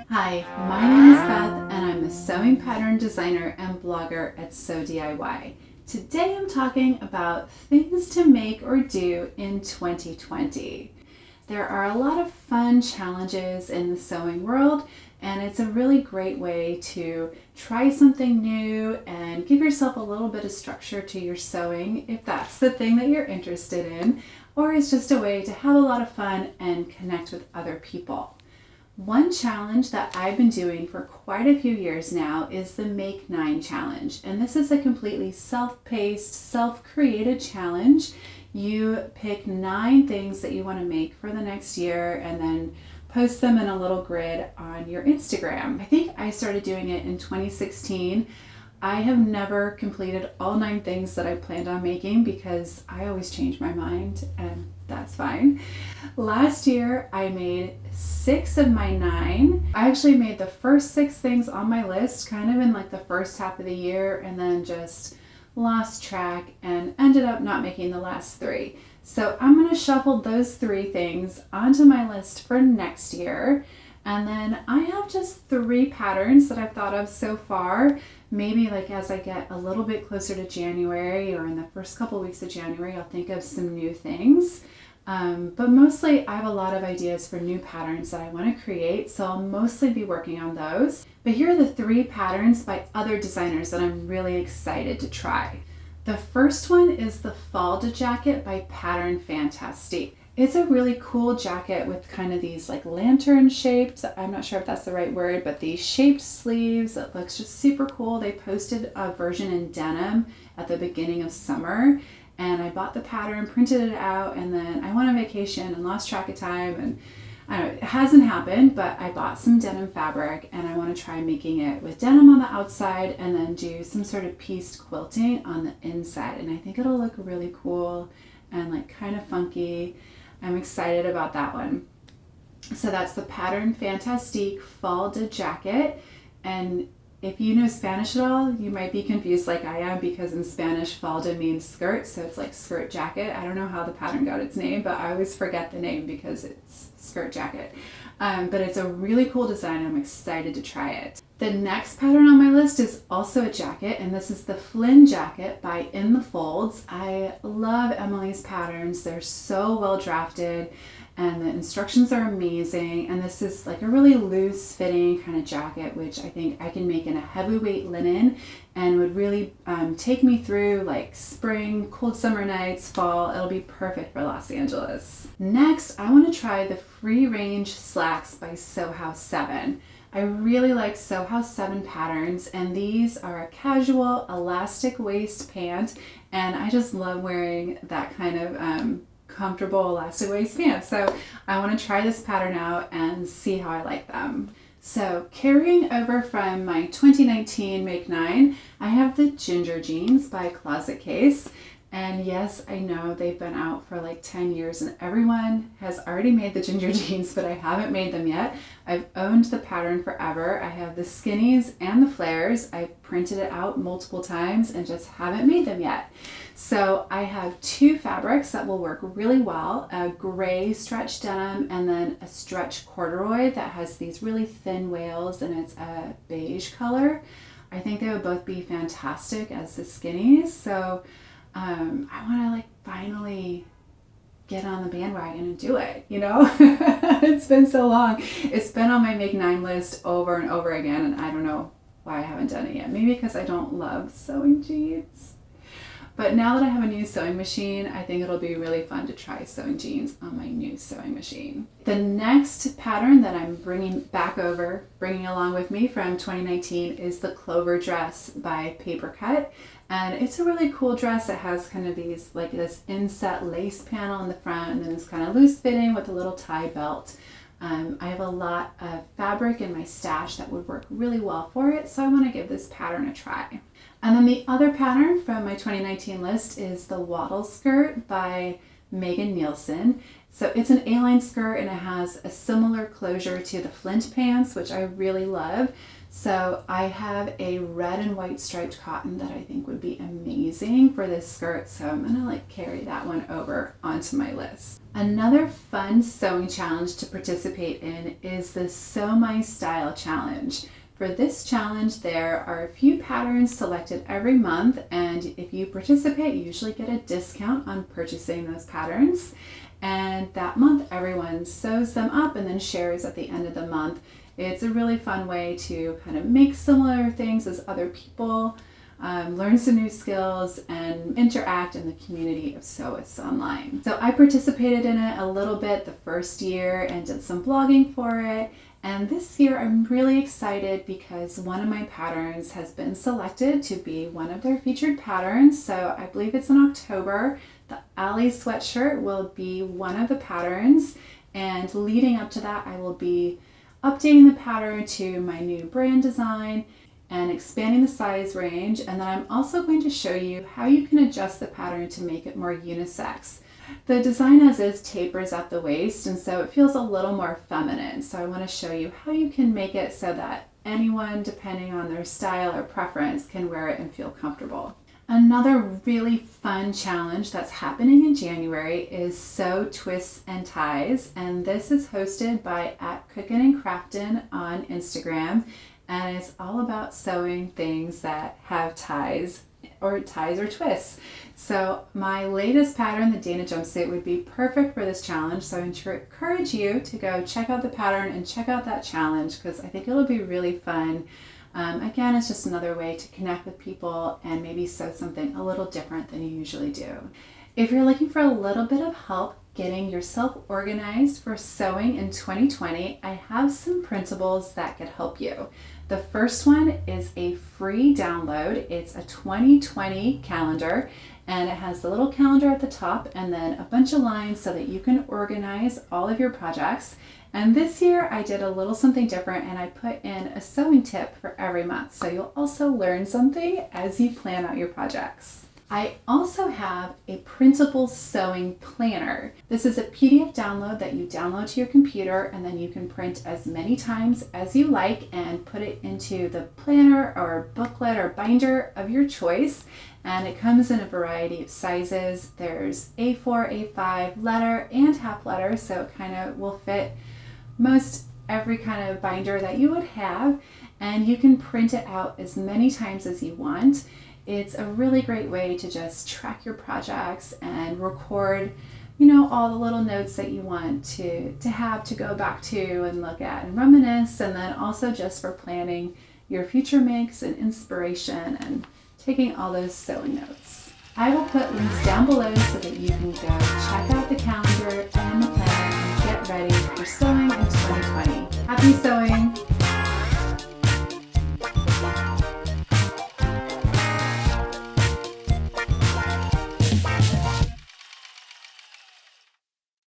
Hi, my name is Beth and I'm a sewing pattern designer and blogger at Sew DIY. Today I'm talking about things to make or do in 2020. There are a lot of fun challenges in the sewing world, and it's a really great way to try something new and give yourself a little bit of structure to your sewing if that's the thing that you're interested in, or it's just a way to have a lot of fun and connect with other people. One challenge that I've been doing for quite a few years now is the Make 9 challenge. And this is a completely self-paced, self-created challenge. You pick 9 things that you want to make for the next year and then post them in a little grid on your Instagram. I think I started doing it in 2016. I have never completed all 9 things that I planned on making because I always change my mind, and that's fine. Last year I made 6 of my 9. I actually made the first 6 things on my list kind of in like the first half of the year, and then just lost track and ended up not making the last 3. So I'm going to shuffle those 3 things onto my list for next year. And then I have just 3 patterns that I've thought of so far. Maybe like as I get a little bit closer to January or in the first couple weeks of January, I'll think of some new things. But mostly I have a lot of ideas for new patterns that I want to create, so I'll mostly be working on those. But here are the 3 patterns by other designers that I'm really excited to try. The first one is the Flyn Jacket by Pattern Fantastique. It's a really cool jacket with kind of these like lantern shaped, I'm not sure if that's the right word, but these shaped sleeves. It looks just super cool. They posted a version in denim at the beginning of summer, and I bought the pattern, printed it out, and then I went on vacation and lost track of time, and I don't know, it hasn't happened, but I bought some denim fabric and I want to try making it with denim on the outside and then do some sort of pieced quilting on the inside, and I think it'll look really cool and like kind of funky. I'm excited about that one. So that's the Pattern Fantastique Flyn Jacket. And if you know Spanish at all, you might be confused like I am, because in Spanish, falda means skirt, so it's like skirt jacket. I don't know how the pattern got its name, but I always forget the name because it's skirt jacket. But it's a really cool design and I'm excited to try it. The next pattern on my list is also a jacket, and this is the Flyn Jacket by In the Folds. I love Emily's patterns. They're so well drafted and the instructions are amazing, and this is like a really loose fitting kind of jacket, which I think I can make in a heavyweight linen and would really take me through like spring, cold summer nights, fall. It'll be perfect for Los Angeles. Next, I want to try the Free Range Slacks by Sew House 7. I really like Sew House 7 patterns, and these are a casual elastic waist pant, and I just love wearing that kind of comfortable elastic waist pants. So I want to try this pattern out and see how I like them. So carrying over from my 2019 Make 9, I have the Ginger Jeans by Closet Case. And yes, I know they've been out for like 10 years and everyone has already made the ginger jeans, but I haven't made them yet. I've owned the pattern forever. I have the skinnies and the flares. I've printed it out multiple times and just haven't made them yet. So I have 2 fabrics that will work really well, a gray stretch denim and then a stretch corduroy that has these really thin wails and it's a beige color. I think they would both be fantastic as the skinnies. So I want to like finally get on the bandwagon and do it, you know? It's been so long. It's been on my Make 9 list over and over again, and I don't know why I haven't done it yet. Maybe because I don't love sewing jeans. But now that I have a new sewing machine, I think it'll be really fun to try sewing jeans on my new sewing machine. The next pattern that I'm bringing along with me from 2019 is the Clover Dress by Paper Cut. And it's a really cool dress. It has kind of these, like this inset lace panel in the front, and then it's kind of loose fitting with a little tie belt. I have a lot of fabric in my stash that would work really well for it, so I want to give this pattern a try. And then the other pattern from my 2019 list is the Waddle Skirt by Megan Nielsen. So it's an A-line skirt and it has a similar closure to the Flint pants, which I really love. So I have a red and white striped cotton that I think would be amazing for this skirt. So I'm gonna carry that one over onto my list. Another fun sewing challenge to participate in is the Sew My Style Challenge. For this challenge, there are a few patterns selected every month, and if you participate, you usually get a discount on purchasing those patterns. And that month, everyone sews them up and then shares at the end of the month. It's a really fun way to kind of make similar things as other people, learn some new skills, and interact in the community of sewists online. So I participated in it a little bit the first year and did some blogging for it. And this year I'm really excited because one of my patterns has been selected to be one of their featured patterns. So I believe it's in October. The Alley sweatshirt will be one of the patterns. And leading up to that, I will be updating the pattern to my new brand design and expanding the size range. And then I'm also going to show you how you can adjust the pattern to make it more unisex. The design as is tapers at the waist, and so it feels a little more feminine. So I want to show you how you can make it so that anyone, depending on their style or preference, can wear it and feel comfortable. Another really fun challenge that's happening in January is Sew Twists and Ties, and this is hosted by @Cookin' on Instagram, and it's all about sewing things that have ties or twists. So my latest pattern, the Dana jumpsuit, would be perfect for this challenge. So I encourage you to go check out the pattern and check out that challenge because I think it'll be really fun. Again, it's just another way to connect with people and maybe sew something a little different than you usually do. If you're looking for a little bit of help getting yourself organized for sewing in 2020, I have some printables that could help you. The first one is a free download. It's a 2020 calendar, and it has the little calendar at the top and then a bunch of lines so that you can organize all of your projects. And this year I did a little something different and I put in a sewing tip for every month. So you'll also learn something as you plan out your projects. I also have a printable sewing planner. This is a PDF download that you download to your computer and then you can print as many times as you like and put it into the planner or booklet or binder of your choice. And it comes in a variety of sizes. There's A4, A5, letter, and half letter, so it kind of will fit most every kind of binder that you would have, and you can print it out as many times as you want. It's a really great way to just track your projects and record, all the little notes that you want to have to go back to and look at and reminisce, and then also just for planning your future makes and inspiration and taking all those sewing notes. I will put links down below so that you can go check out the calendar and the planner and get ready for sewing in 2020. Happy sewing!